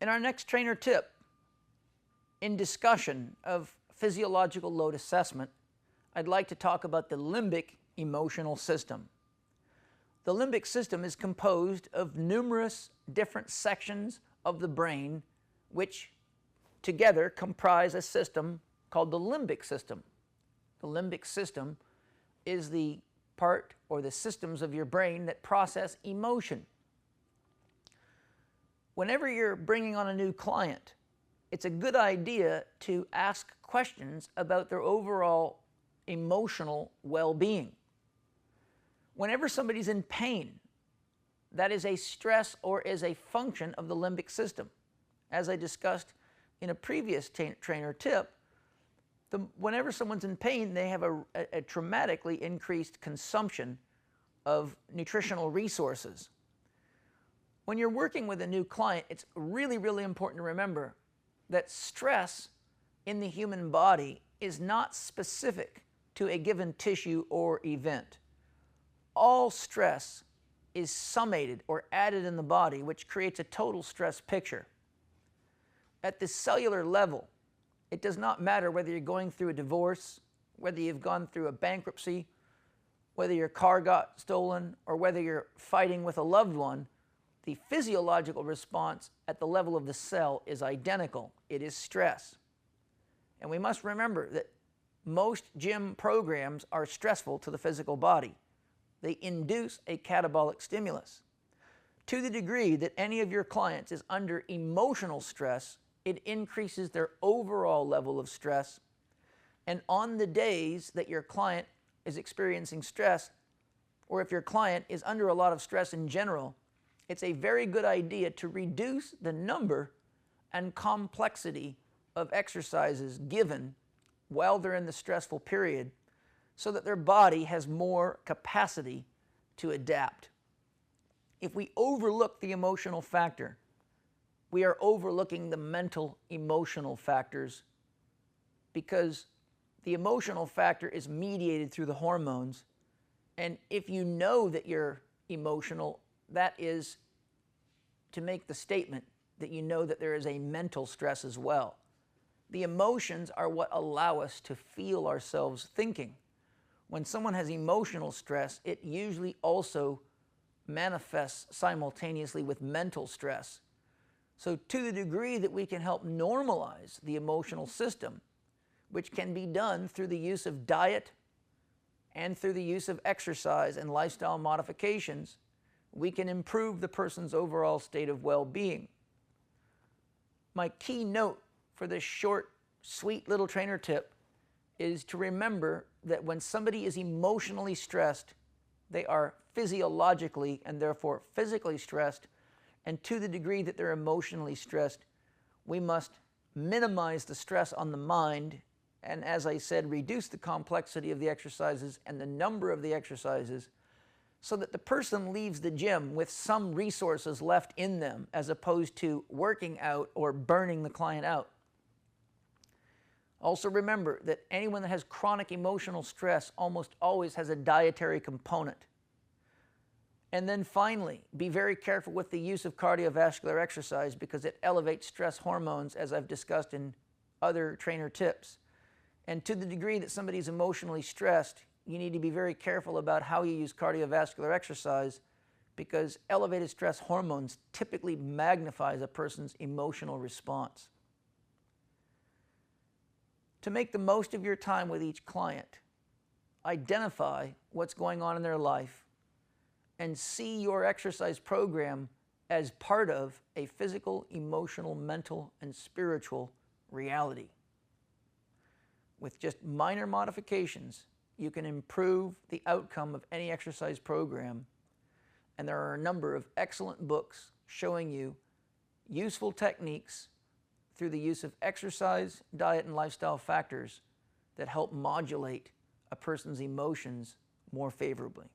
In our next trainer tip, in discussion of physiological load assessment, I'd like to talk about the limbic emotional system. The limbic system is composed of numerous different sections of the brain which together comprise a system called the limbic system. The limbic system is the part or the systems of your brain that process emotion. Whenever you're bringing on a new client, it's a good idea to ask questions about their overall emotional well-being. Whenever somebody's in pain, that is a stress or is a function of the limbic system. As I discussed in a previous trainer tip, whenever someone's in pain, they have a dramatically increased consumption of nutritional resources. When you're working with a new client, it's really, really important to remember that stress in the human body is not specific to a given tissue or event. All stress is summated or added in the body, which creates a total stress picture. At the cellular level, it does not matter whether you're going through a divorce, whether you've gone through a bankruptcy, whether your car got stolen, or whether you're fighting with a loved one. The physiological response at the level of the cell is identical. It is stress. And we must remember that most gym programs are stressful to the physical body. They induce a catabolic stimulus. To the degree that any of your clients is under emotional stress, it increases their overall level of stress. And on the days that your client is experiencing stress, or if your client is under a lot of stress in general, it's a very good idea to reduce the number and complexity of exercises given while they're in the stressful period so that their body has more capacity to adapt. If we overlook the emotional factor, we are overlooking the mental emotional factors, because the emotional factor is mediated through the hormones. And if you know that you're emotional, that is to make the statement that you know that there is a mental stress as well. The emotions are what allow us to feel ourselves thinking. When someone has emotional stress, it usually also manifests simultaneously with mental stress. So to the degree that we can help normalize the emotional system, which can be done through the use of diet and through the use of exercise and lifestyle modifications, we can improve the person's overall state of well-being. My key note for this short, sweet little trainer tip is to remember that when somebody is emotionally stressed, they are physiologically and therefore physically stressed. And to the degree that they're emotionally stressed, we must minimize the stress on the mind. And as I said, reduce the complexity of the exercises and the number of the exercises so that the person leaves the gym with some resources left in them as opposed to working out or burning the client out. Also remember that anyone that has chronic emotional stress almost always has a dietary component. And then finally, be very careful with the use of cardiovascular exercise because it elevates stress hormones, as I've discussed in other trainer tips. And to the degree that somebody is emotionally stressed, you need to be very careful about how you use cardiovascular exercise, because elevated stress hormones typically magnifies a person's emotional response. To make the most of your time with each client, identify what's going on in their life and see your exercise program as part of a physical, emotional, mental, and spiritual reality. With just minor modifications, you can improve the outcome of any exercise program. And there are a number of excellent books showing you useful techniques through the use of exercise, diet, and lifestyle factors that help modulate a person's emotions more favorably.